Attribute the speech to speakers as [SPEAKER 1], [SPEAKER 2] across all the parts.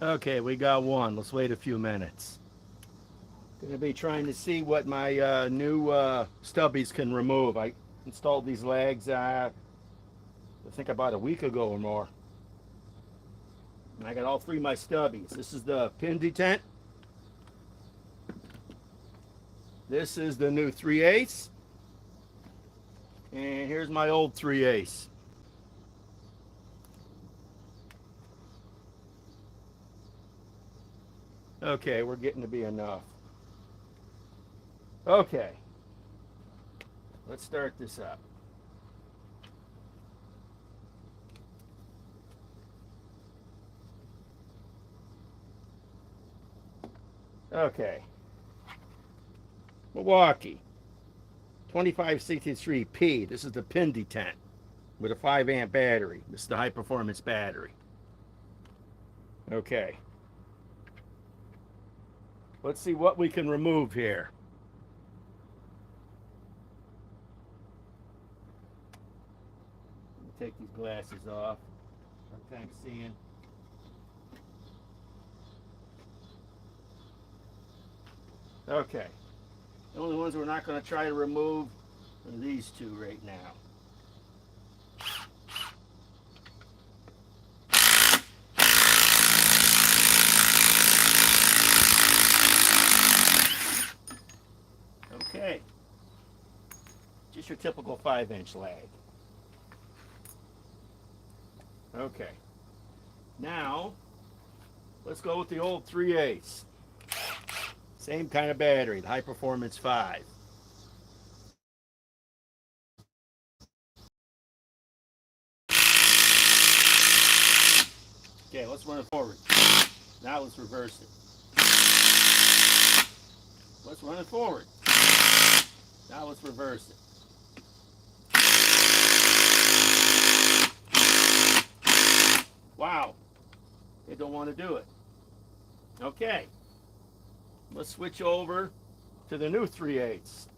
[SPEAKER 1] Okay, we got one. Let's wait a few minutes. Gonna be trying to see what my new stubbies can remove. I installed these legs, I think about a week ago or more. And I got all three of my stubbies. This is the pin detent. This is the new 3/8. And here's my old 3/8. Okay, we're getting to be enough. Okay, let's start this up. Okay, Milwaukee 2563P. This is the pin detent with a 5 amp battery. This is the high performance battery. Okay, let's see what we can remove here. Let me take these glasses off. I'm kind of seeing. Okay, the only ones we're not going to try to remove are these two right now. Okay, just your typical 5-inch lag. Okay, now let's go with the old 3/8. Same kind of battery, the high performance 5. Okay, let's run it forward. Now let's reverse it. Let's run it forward. Now let's reverse it. Wow, they don't want to do it. Okay, let's switch over to the new 3/8.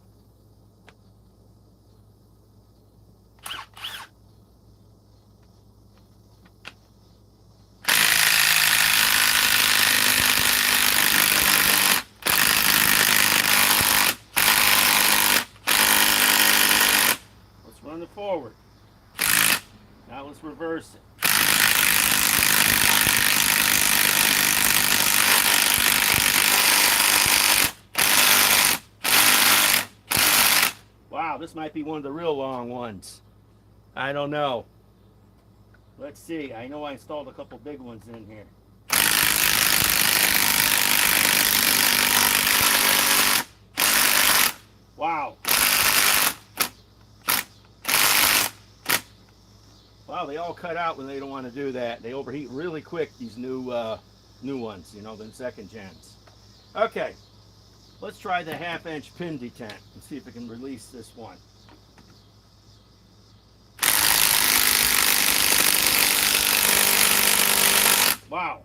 [SPEAKER 1] Let's run it forward. Now let's reverse it. Wow, this might be one of the real long ones. I don't know. Let's see. I know I installed a couple big ones in here. Wow. Wow, they all cut out when they don't want to do that. They overheat really quick, these new ones, you know, the second gens. Okay, let's try the 1/2-inch pin detent and see if we can release this one. Wow.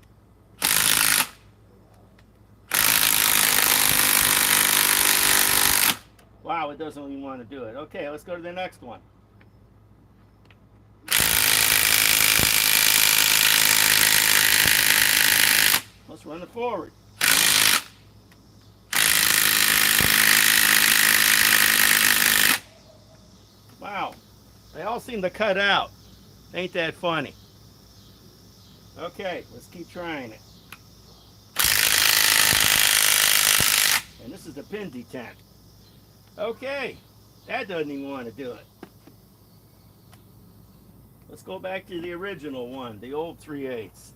[SPEAKER 1] Wow, it doesn't even want to do it. Okay, let's go to the next one. Let's run it forward. Wow, they all seem to cut out. Ain't that funny? Okay, let's keep trying it. And this is the pin detent. Okay, that doesn't even want to do it. Let's go back to the original one, the old 3/8.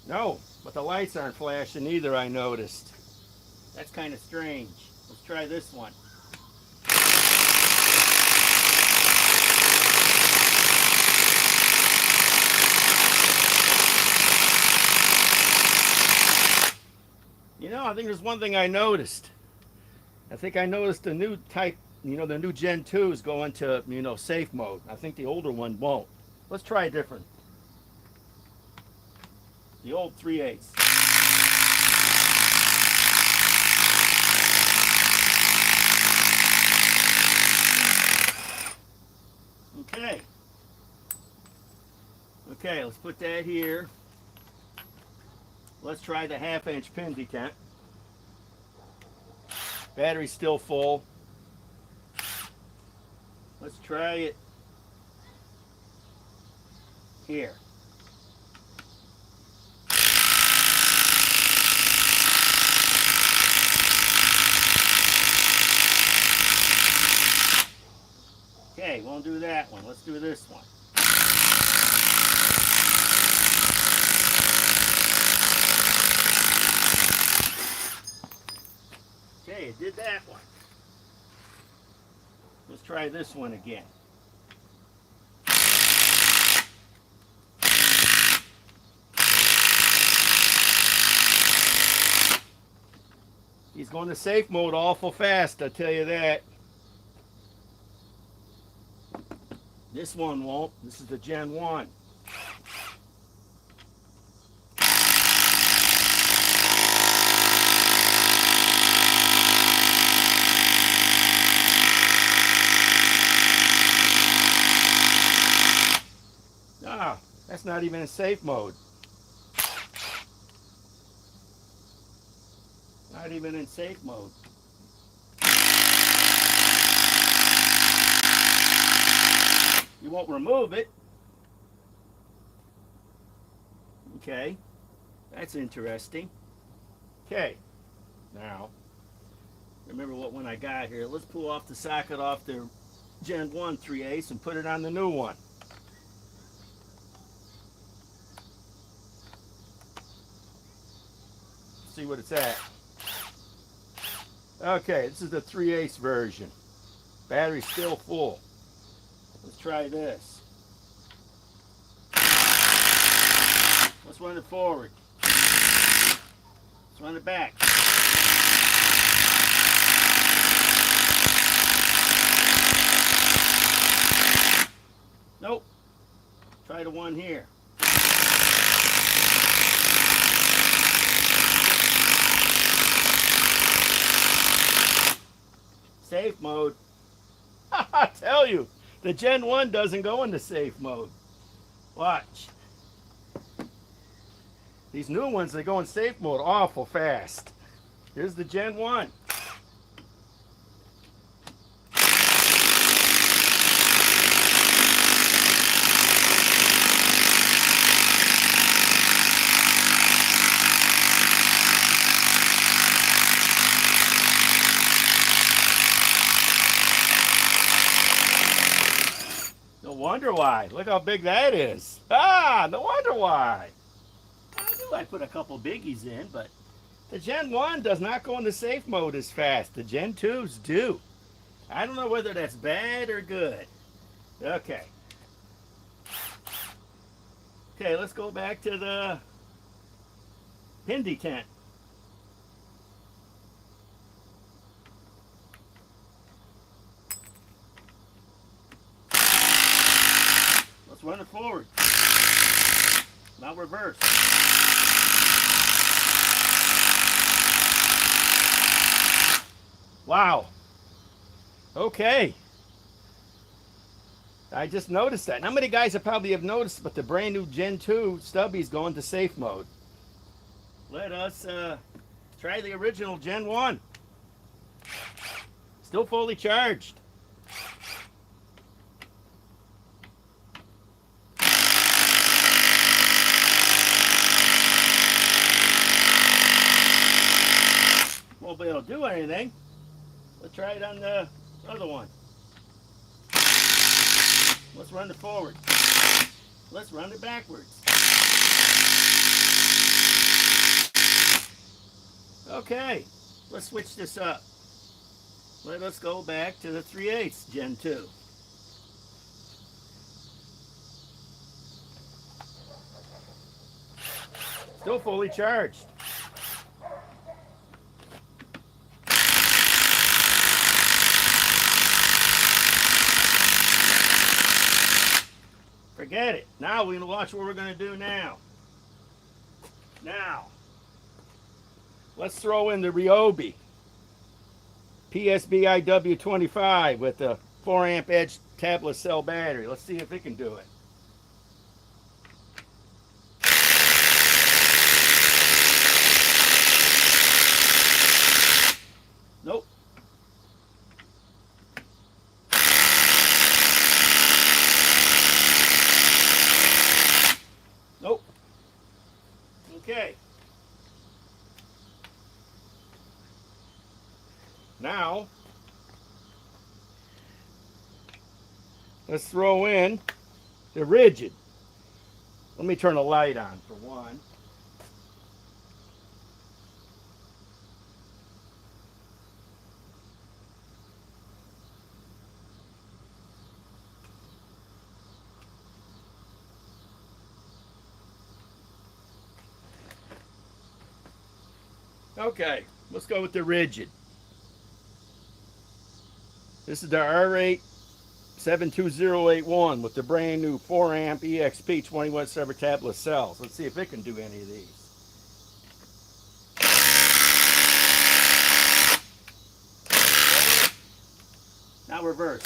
[SPEAKER 1] No, but the lights aren't flashing either, I noticed. That's kind of strange. Let's try this one. You know, I think there's one thing I noticed. I think I noticed the new type, you know, the new Gen 2s go into, you know, safe mode. I think the older one won't. Let's try different. The old 3/8. Okay. Okay, let's put that here. Let's try the 1/2-inch pin detent. Battery's still full. Let's try it here. Okay, won't do that one. Let's do this one. Okay, it did that one. Let's try this one again. He's going to safe mode awful fast, I'll tell you that. This one won't. This is the Gen 1. Ah, that's not even in safe mode. Not even in safe mode. You won't remove it. Okay, that's interesting. Okay, now, remember what one I got here. Let's pull off the socket off the Gen 1 3/8 and put it on the new one. See what it's at. Okay, this is the 3/8 version. Battery's still full. Let's try this. Let's run it forward. Let's run it back. Nope. Try the one here. Safe mode. I tell you, the Gen 1 doesn't go into safe mode. Watch. These new ones, they go in safe mode awful fast. Here's the Gen 1. No wonder why. Look how big that is. Ah, no wonder why. I knew I put a couple biggies in, but the Gen 1 does not go into safe mode as fast. The Gen 2s do. I don't know whether that's bad or good. Okay. Okay, let's go back to the pin detent. Let's run it forward. Now reverse. Wow. Okay. I just noticed that. How many guys have probably have noticed, but the brand new Gen 2 stubby's going to safe mode. Let us try the original Gen 1. Still fully charged. Won't be able to do anything. Let's try it on the other one. Let's run it forward. Let's run it backwards. Okay, let's switch this up. Let us go back to the 3/8 Gen 2. Still fully charged. Forget it. Now we're going to watch what we're going to do now. Now, let's throw in the Ryobi PSBIW25 with the 4 amp edge tablet cell battery. Let's see if it can do it. Nope. Nope. Okay. Now, let's throw in the rigid. Let me turn the light on for one. Okay, let's go with the rigid. This is the R8 72081 with the brand new 4 amp EXP 21 server tablet cells. Let's see if it can do any of these. Now reverse.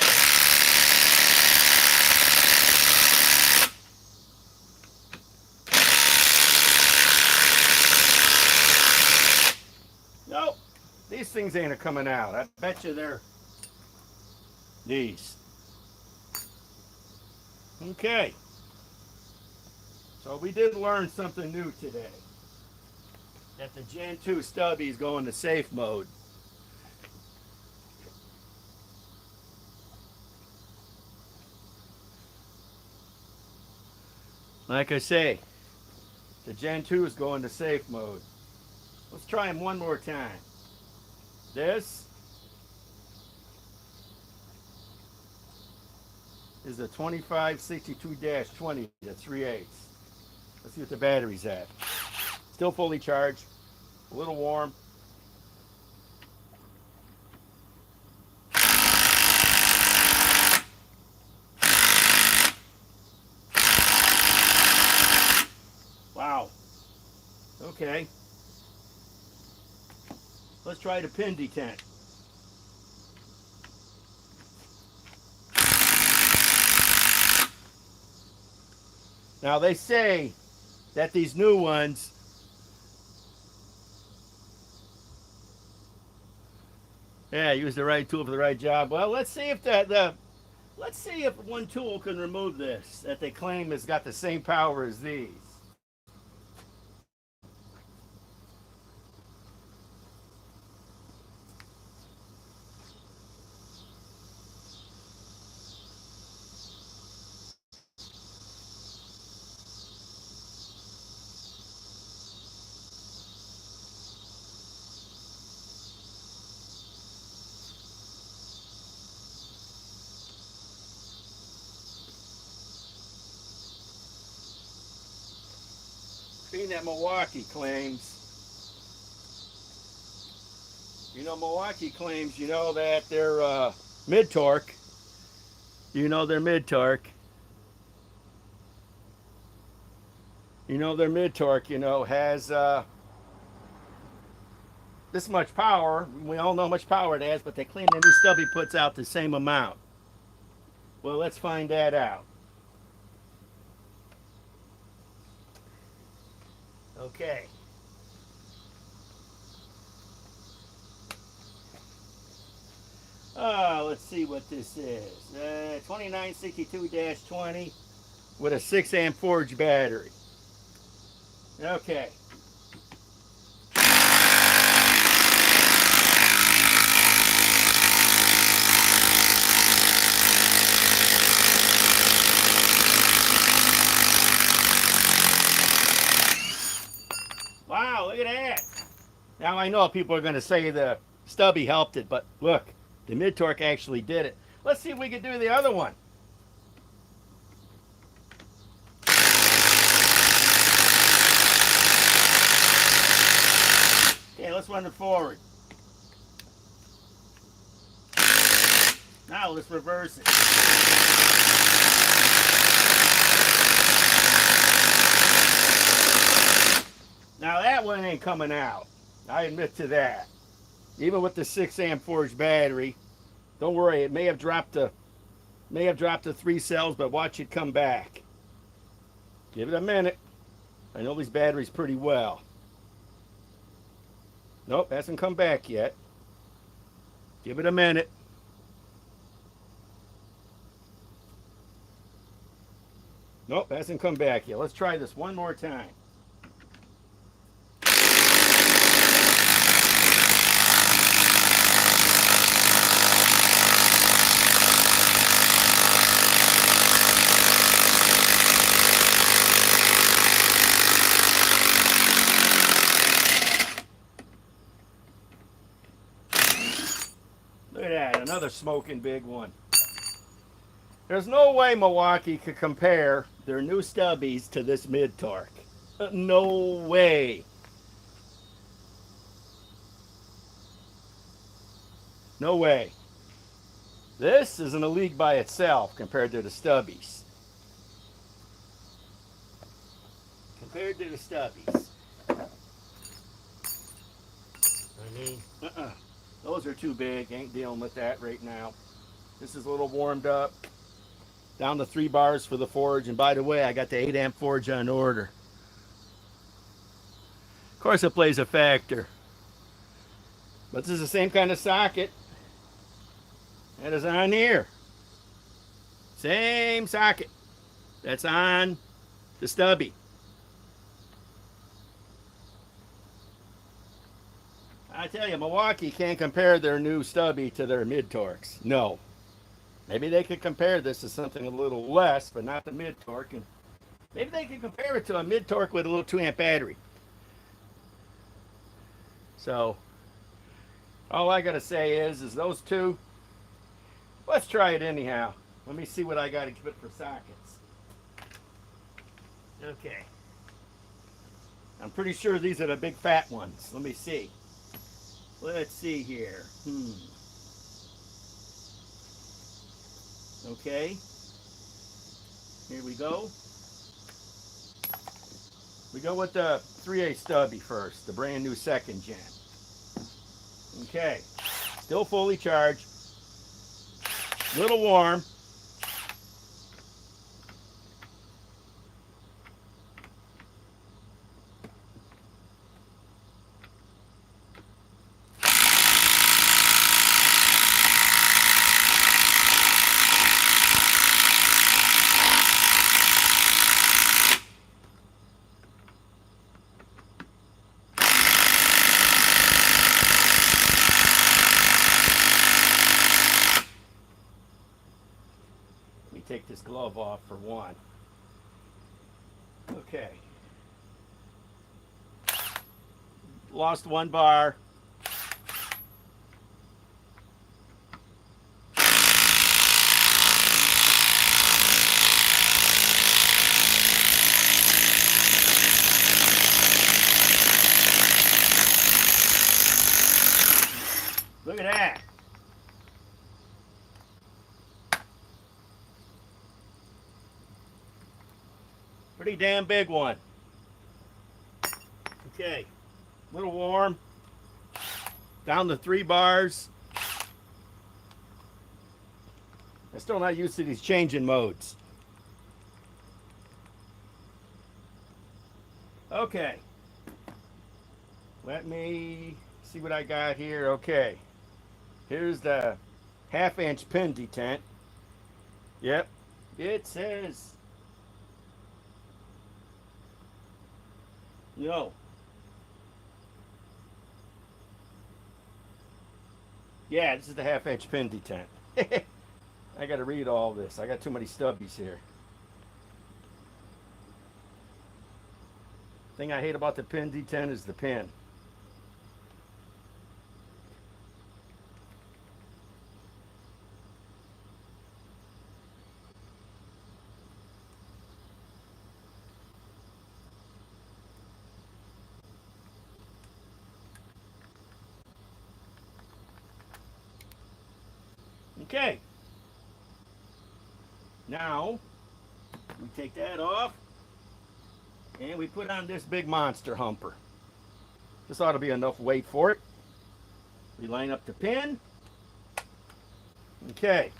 [SPEAKER 1] Nope, these things ain't coming out. I bet you they're these. Okay, so we did learn something new today, that the Gen 2 stubbies go into safe mode. Like I say, the Gen 2 is going to safe mode. Let's try them one more time. This is the 2562-20, the 3/8. Let's see what the battery's at. Still fully charged, a little warm. Wow. Okay. Let's try the pin detent. Now they say that these new ones use the right tool for the right job. Well, let's see if let's see if one tool can remove this that they claim has got the same power as these. Being that Milwaukee claims, Milwaukee claims, that their mid-torque, their mid-torque, has this much power. We all know how much power it has, but they claim the new stubby puts out the same amount. Well, let's find that out. Okay. Let's see what this is. 2962-20 with a 6 amp forge battery. Okay. Wow, look at that. Now I know people are going to say the stubby helped it, but look, the mid-torque actually did it. Let's see if we can do the other one. Okay, let's run it forward. Now let's reverse it. Now that one ain't coming out. I admit to that. Even with the 6 amp forged battery, don't worry, it may have dropped the 3 cells, but watch it come back. Give it a minute. I know these batteries pretty well. Nope, hasn't come back yet. Give it a minute. Nope, hasn't come back yet. Let's try this one more time. Look at that, another smoking big one. There's no way Milwaukee could compare their new stubbies to this mid-torque. No way. No way. This is in a league by itself compared to the stubbies. Compared to the stubbies. I mean, those are too big. Ain't dealing with that right now. This is a little warmed up. Down to 3 bars for the forge. And by the way, I got the 8 amp forge on order. Of course it plays a factor. But this is the same kind of socket that is on here. Same socket that's on the stubby. I tell you, Milwaukee can't compare their new stubby to their mid-torques. No. Maybe they could compare this to something a little less, but not the mid-torque. And maybe they could compare it to a mid-torque with a little 2 amp battery. So, all I got to say is those two, let's try it anyhow. Let me see what I got to give it for sockets. Okay. I'm pretty sure these are the big fat ones. Let me see. Let's see here. Okay. Here we go. We go with the 3/8 stubby first, the brand new 2nd gen. Okay. Still fully charged. A little warm. Take this glove off for one. Okay. Lost 1 bar. Look at that. Pretty damn big one. Okay, a little warm. Down to 3 bars. I'm still not used to these changing modes. Okay. Let me see what I got here. Okay. Here's the 1/2 inch pin detent. Yep. It says no. Yeah, this is the 1/2 inch pin detent. I got to read all this. I got too many stubbies here. Thing I hate about the pin detent is the pin. Okay. Now, we take that off and we put on this big monster humper. This ought to be enough weight for it. We line up the pin. Okay.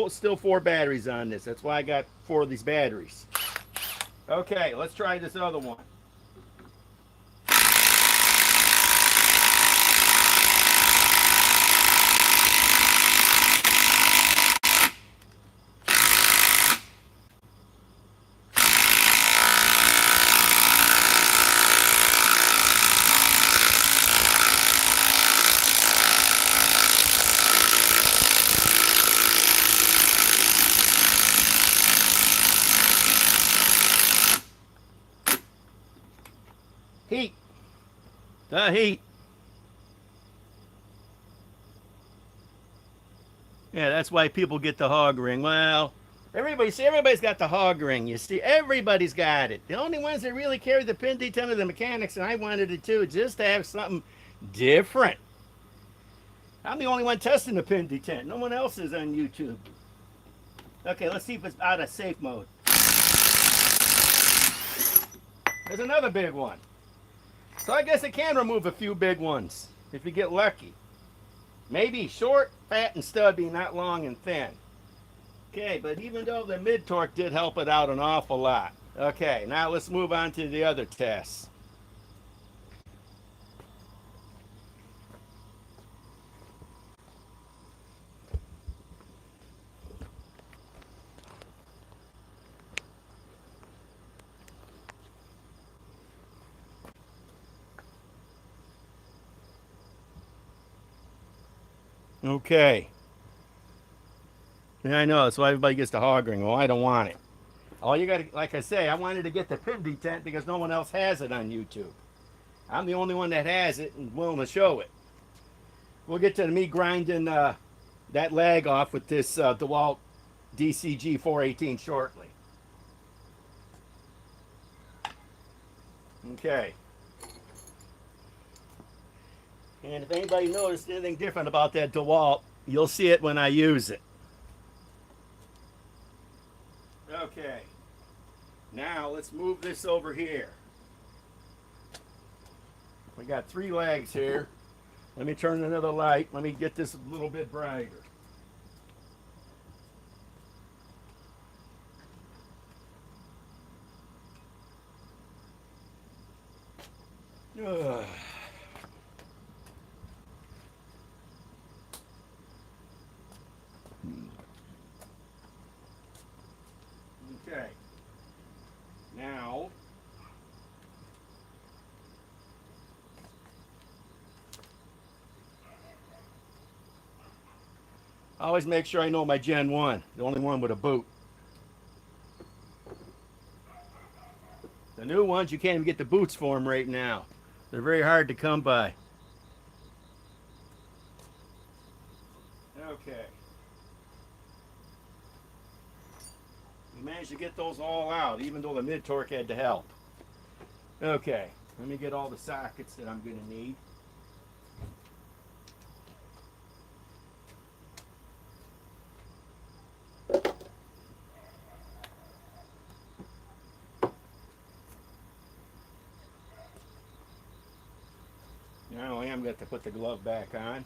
[SPEAKER 1] Still four batteries on this. That's why I got 4 of these batteries. Okay, let's try this other one. Heat. The heat. Yeah, that's why people get the hog ring. Well, everybody's got the hog ring. You see, everybody's got it. The only ones that really carry the pin detent are the mechanics, and I wanted it too, just to have something different. I'm the only one testing the pin detent. No one else is on YouTube. Okay, let's see if it's out of safe mode. There's another big one. So I guess it can remove a few big ones if you get lucky. Maybe short, fat, and stubby, not long and thin. Okay, but even though the mid-torque did help it out an awful lot. Okay, now let's move on to the other tests. Okay. Yeah, I know, that's why everybody gets the hog ring. Well, I don't want it. All you gotta, like I say, I wanted to get the pin detent because no one else has it on YouTube. I'm the only one that has it and willing to show it. We'll get to me grinding that lag off with this DeWalt DCG 418 shortly. Okay. And if anybody noticed anything different about that DeWalt, you'll see it when I use it. Okay. Now let's move this over here. We got 3 legs here. Let me turn another light. Let me get this a little bit brighter. Ugh. Okay. Now, I always make sure I know my Gen 1, the only one with a boot. The new ones, you can't even get the boots for them right now. They're very hard to come by. Okay. We managed to get those all out, even though the mid-torque had to help. Okay, let me get all the sockets that I'm going to need. Now I am going to put the glove back on.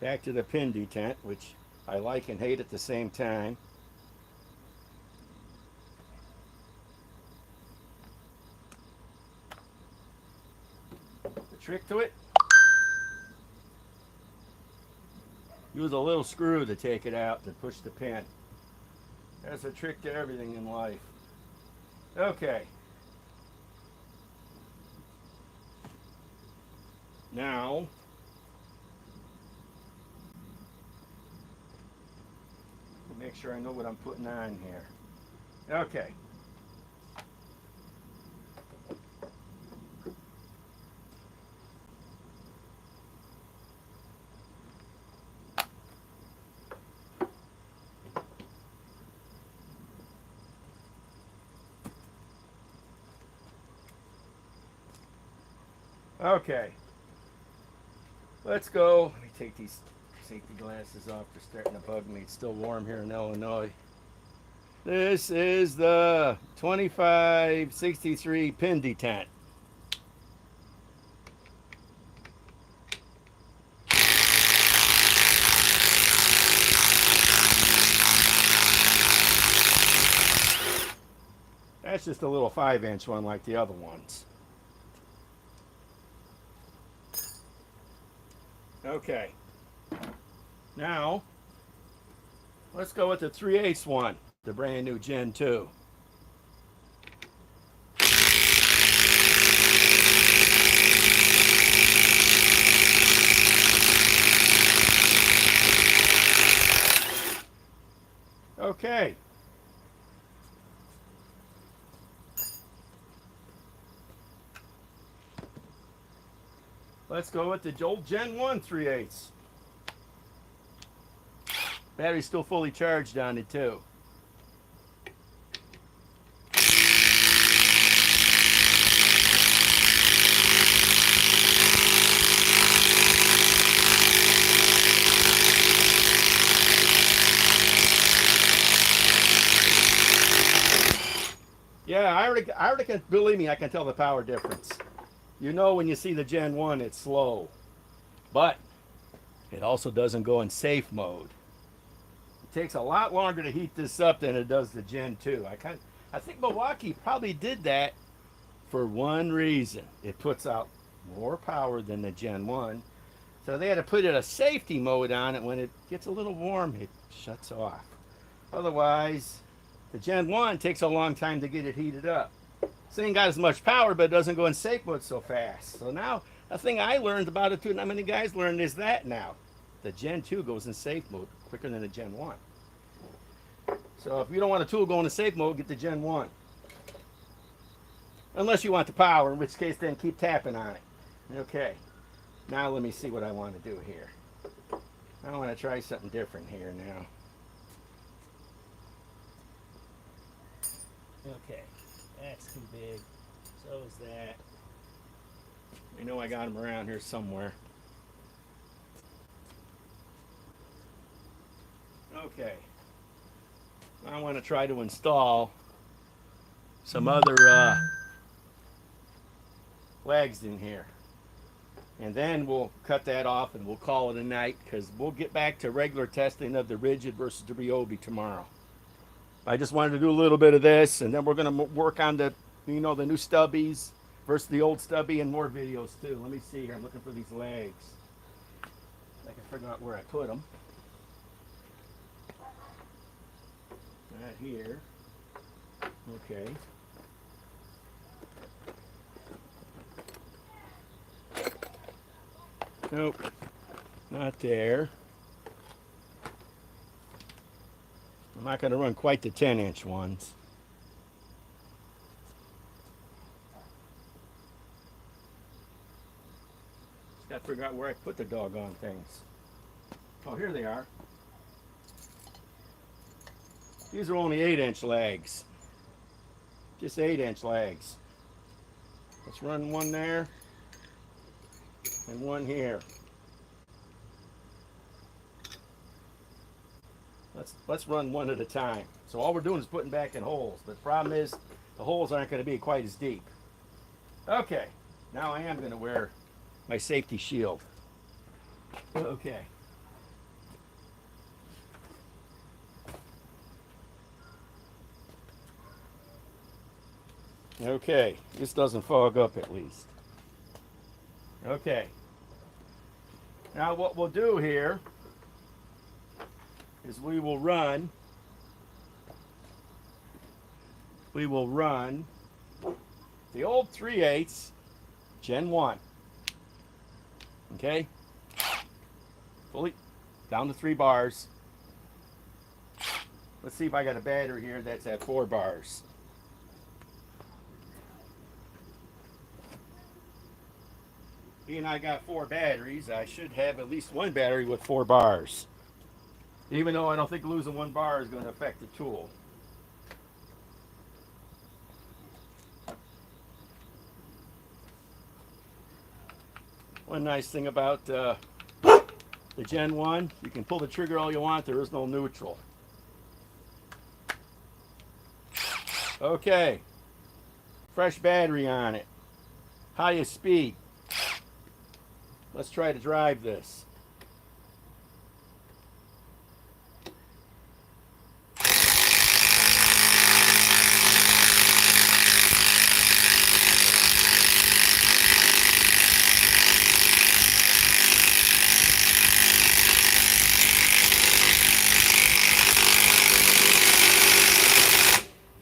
[SPEAKER 1] Back to the pin detent, which I like and hate at the same time. The trick to it, use a little screw to take it out to push the pin. That's a trick to everything in life. Okay. Now, make sure I know what I'm putting on here. Okay. Okay. Let's go. Let me take these safety glasses off. They're starting to bug me. It's still warm here in Illinois. This is the 2563 pin detent. That's just a little 5-inch one like the other ones. Okay. Now, let's go with the 3/8 one, the brand new Gen 2. Okay. Let's go with the old Gen 1 3/8. Battery's still fully charged on it too. Yeah, I already can, believe me, I can tell the power difference. You know when you see the Gen 1, it's slow. But it also doesn't go in safe mode. It takes a lot longer to heat this up than it does the Gen 2. I think Milwaukee probably did that for one reason. It puts out more power than the Gen 1. So they had to put a safety mode on it. When it gets a little warm, it shuts off. Otherwise, the Gen 1 takes a long time to get it heated up. This ain't got as much power, but it doesn't go in safe mode so fast. So now, a thing I learned about it too, not many guys learned, is that now. The Gen 2 goes in safe mode quicker than the Gen 1. So if you don't want a tool going in safe mode, get the Gen 1. Unless you want the power, in which case then keep tapping on it. Okay, now let me see what I want to do here. I want to try something different here now. Okay, that's too big. So is that. I know I got them around here somewhere. Okay. I want to try to install some other legs in here. And then we'll cut that off and we'll call it a night, because we'll get back to regular testing of the rigid versus the Ryobi tomorrow. I just wanted to do a little bit of this, and then we're going to work on the, the new stubbies versus the old stubby, and more videos too. Let me see here. I'm looking for these legs. I can figure out where I put them. Right here. Okay. Nope. Not there. I'm not going to run quite the 10-inch ones. Just got to figure out where I put the doggone things. Oh, here they are. These are only 8-inch legs. Just 8-inch legs. Let's run one there and one here. Let's run one at a time. So all we're doing is putting back in holes. But the problem is the holes aren't going to be quite as deep. Okay, now I am going to wear my safety shield. Okay. Okay, this doesn't fog up at least. Okay. Now what we'll do here is we will run the old 3/8 Gen 1. Okay? Fully down to 3 bars. Let's see if I got a battery here that's at 4 bars. Being I got 4 batteries, I should have at least one battery with 4 bars. Even though I don't think losing 1 bar is going to affect the tool. One nice thing about the Gen 1. You can pull the trigger all you want. There is no neutral. Okay. Fresh battery on it. Highest speed. Let's try to drive this.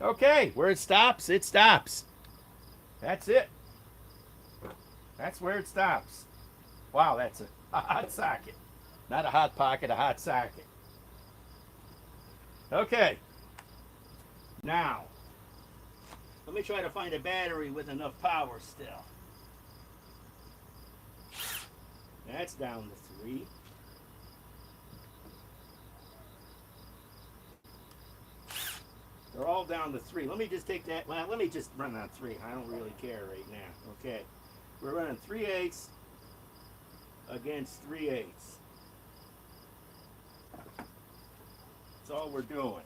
[SPEAKER 1] Okay, where it stops, it stops. That's it. That's where it stops. Wow, that's a hot socket. Not a hot pocket, a hot socket. Okay. Now, let me try to find a battery with enough power still. That's down to 3. They're all down to 3. Let me just take that. Well, let me just run on 3. I don't really care right now. Okay. We're running 3/8 against 3/8. That's all we're doing.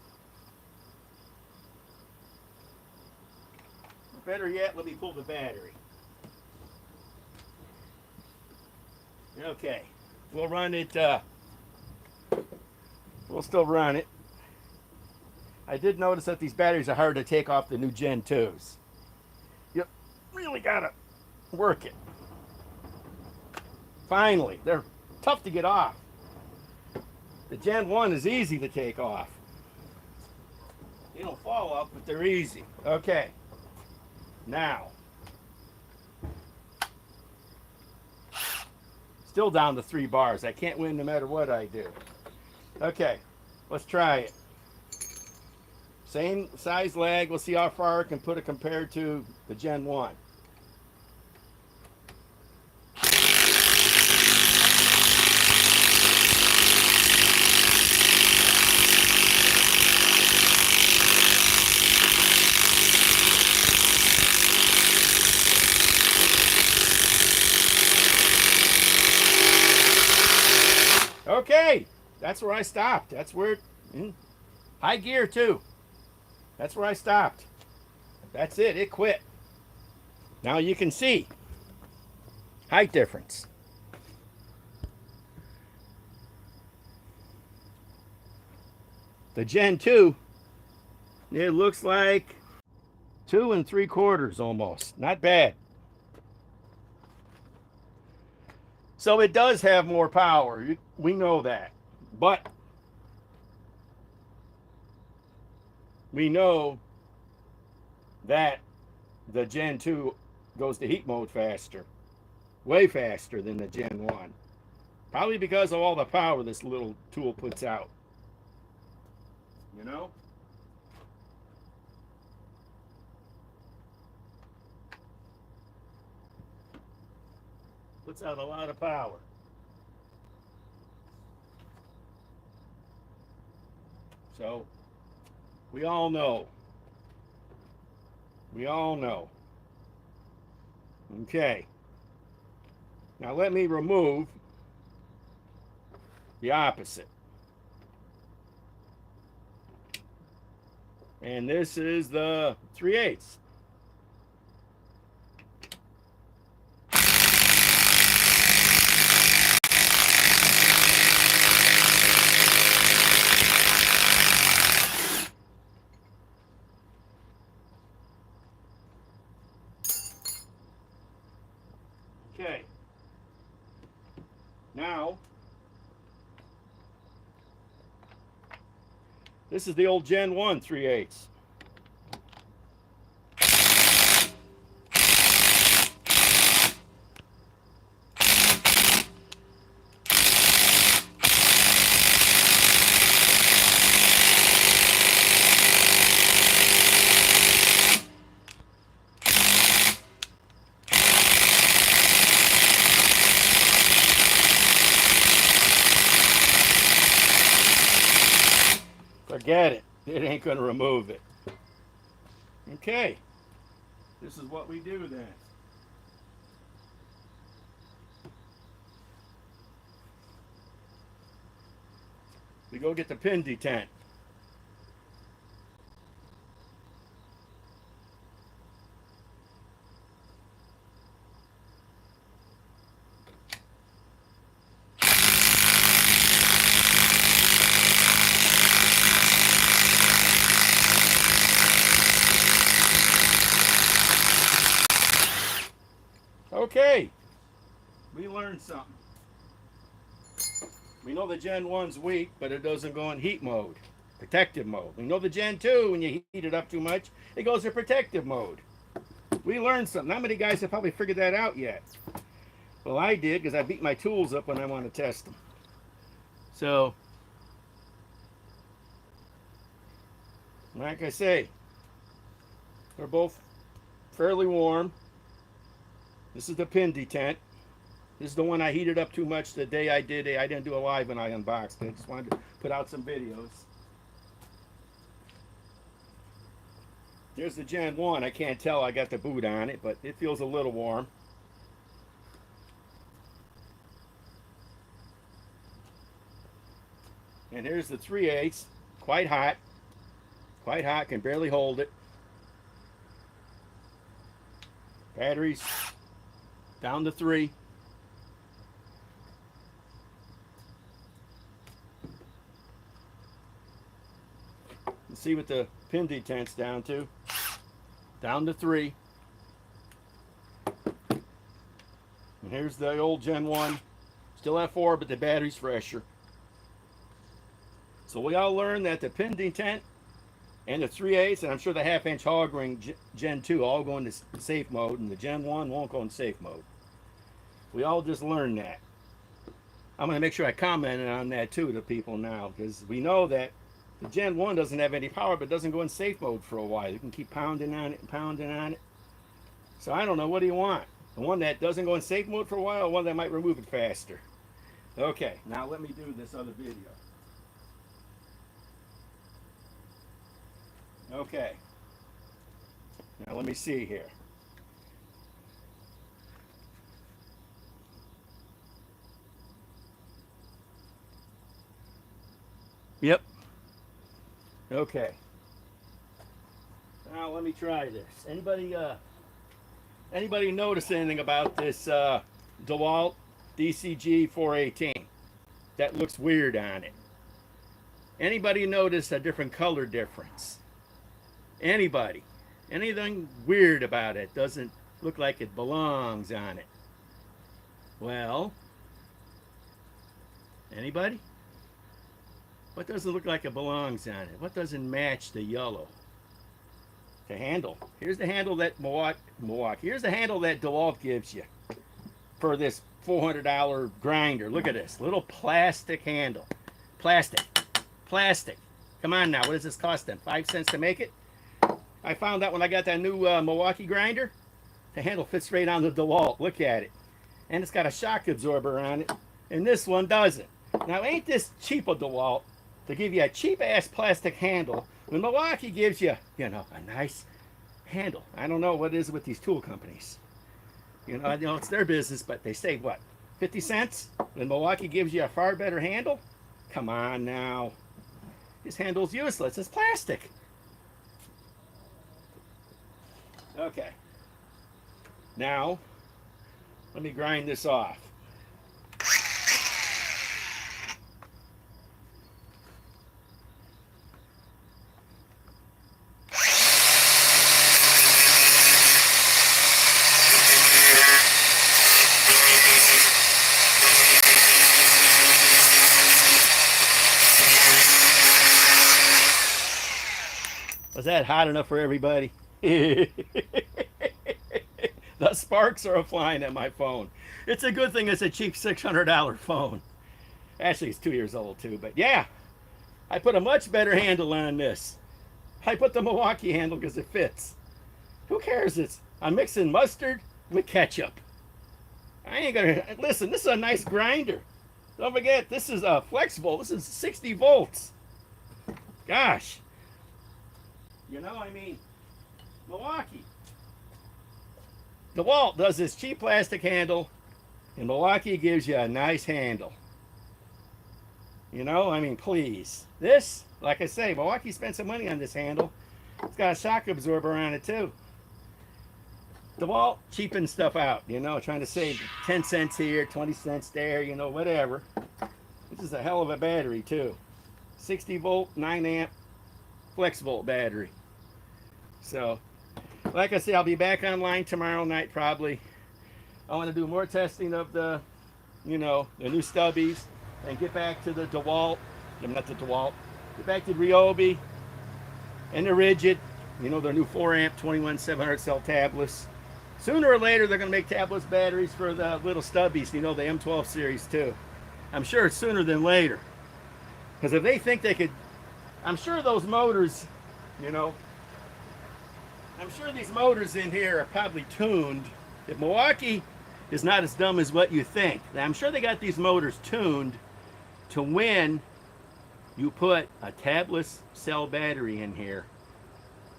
[SPEAKER 1] Better yet, let me pull the battery. Okay. We'll run it. We'll still run it. I did notice that these batteries are hard to take off the new Gen 2s. You really gotta work it. Finally, they're tough to get off. The Gen 1 is easy to take off. They don't fall off, but they're easy. Okay. Now. Still down to 3 bars. I can't win no matter what I do. Okay. Let's try it. Same size lag. We'll see how far I can put it compared to the Gen 1. Okay, that's where I stopped. That's where, high gear too. That's where I stopped. That's it, it quit. Now you can see height difference. The Gen 2, it looks like 2 3/4 almost. Not bad. So it does have more power. We know that. But we know that the Gen 2 goes to heat mode faster. Way faster than the Gen 1. Probably because of all the power this little tool puts out. You know? Puts out a lot of power. So, we all know. We all know. Okay. Now let me remove the opposite. And this is the 3/8. Okay. Now, this is the old Gen 1 3/8. Forget it. It ain't going to remove it. Okay. This is what we do then. we go get the pin detent. Okay, we learned something. We know the Gen 1's weak, but it doesn't go in heat mode, protective mode. We know the Gen 2, when you heat it up too much, it goes in protective mode. We learned something. Not many guys have probably figured that out yet. Well, I did, because I beat my tools up when I want to test them. So, like I say, they're both fairly warm. This is the pin detent. This is the one I heated up too much the day I didn't do a live when I unboxed it. I just wanted to put out some videos. There's the Gen 1. I can't tell I got the boot on it, but it feels a little warm. And here's the 3/8. Quite hot. Quite hot. Can barely hold it. Batteries down to 3. Let's see what the pin detent's down to. Down to 3. And here's the old Gen 1. Still at 4, but the battery's fresher. So we all learned that the pin detent and the 3/8, and I'm sure the 1/2-inch hog ring Gen 2 all go into safe mode, and the Gen 1 won't go in safe mode. We all just learned that. I'm going to make sure I comment on that too to people now, because we know that the Gen 1 doesn't have any power, but doesn't go in safe mode for a while. You can keep pounding on it and pounding on it. So I don't know, what do you want? The one that doesn't go in safe mode for a while, or one that might remove it faster? Okay, now let me do this other video. Okay, now let me see here. Yep. Okay. Now let me try this. Anybody notice anything about this DeWalt DCG 418? That looks weird on it. Anybody notice a different color difference? Anybody? Anything weird about it? Doesn't look like it belongs on it. Well, anybody? What doesn't look like it belongs on it? What doesn't match the yellow? The handle. Here's the handle that Milwaukee. Here's the handle that DeWalt gives you for this $400 grinder. Look at this little plastic handle. Plastic. Come on now. What does this cost them? 5 cents to make it? I found out when I got that new Milwaukee grinder. The handle fits right on the DeWalt. Look at it. And it's got a shock absorber on it. And this one doesn't. Now, ain't this cheap of DeWalt to give you a cheap-ass plastic handle when Milwaukee gives you, you know, a nice handle? I don't know what it is with these tool companies. You know, it's their business, but they say, what, 50 cents? When Milwaukee gives you a far better handle? Come on now. This handle's useless. It's plastic. Okay. Now, let me grind this off. Was that hot enough for everybody? The sparks are flying at my phone. It's a good thing it's a cheap $600 phone. Actually, it's 2 years old too, but yeah. I put a much better handle on this. I put the Milwaukee handle because it fits. Who cares? I'm mixing mustard with ketchup. I ain't gonna, listen, this is a nice grinder. Don't forget, this is a flexible. This is 60 volts. Gosh. You know, I mean, Milwaukee. DeWalt does this cheap plastic handle, and Milwaukee gives you a nice handle. You know, I mean, please. This, like I say, Milwaukee spent some money on this handle. It's got a shock absorber on it too. DeWalt cheapens stuff out, you know, trying to save 10 cents here, 20 cents there, you know, whatever. This is a hell of a battery too. 60 volt, 9 amp, flex volt battery. So, like I say, I'll be back online tomorrow night probably. I want to do more testing of the, you know, the new stubbies and get back to the DeWalt, not the DeWalt, get back to the Ryobi and the Rigid, you know, their new 4 amp 21700 cell tablets. Sooner or later, they're going to make tabless batteries for the little stubbies, you know, the M12 series too. I'm sure it's sooner than later. Because if they think they could, I'm sure those motors, you know, I'm sure these motors in here are probably tuned. If Milwaukee is not as dumb as what you think, I'm sure they got these motors tuned to when you put a tabless cell battery in here,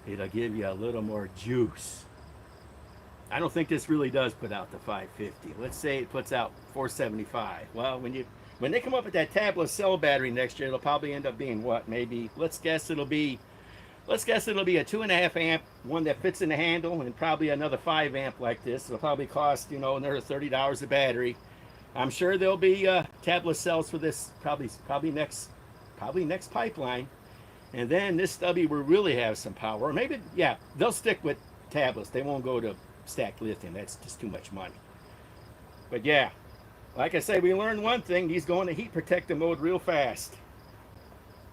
[SPEAKER 1] it'll give you a little more juice. I don't think this really does put out the 550. Let's say it puts out 475. Well, when they come up with that tabless cell battery next year, it'll probably end up being what? Maybe, let's guess it'll be a 2.5 amp one that fits in the handle, and probably another 5 amp like this. It'll probably cost, you know, another $30 a battery. I'm sure there'll be tabless cells for this probably next pipeline, and then this stubby will really have some power. Or maybe, yeah, they'll stick with tablets. They won't go to stacked lithium. That's just too much money. But yeah, like I say, we learned one thing. These go into heat protective mode real fast.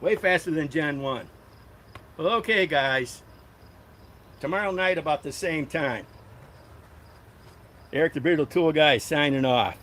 [SPEAKER 1] Way faster than Gen 1. Well, okay, guys. Tomorrow night about the same time. Eric the Bearded Tool Guy signing off.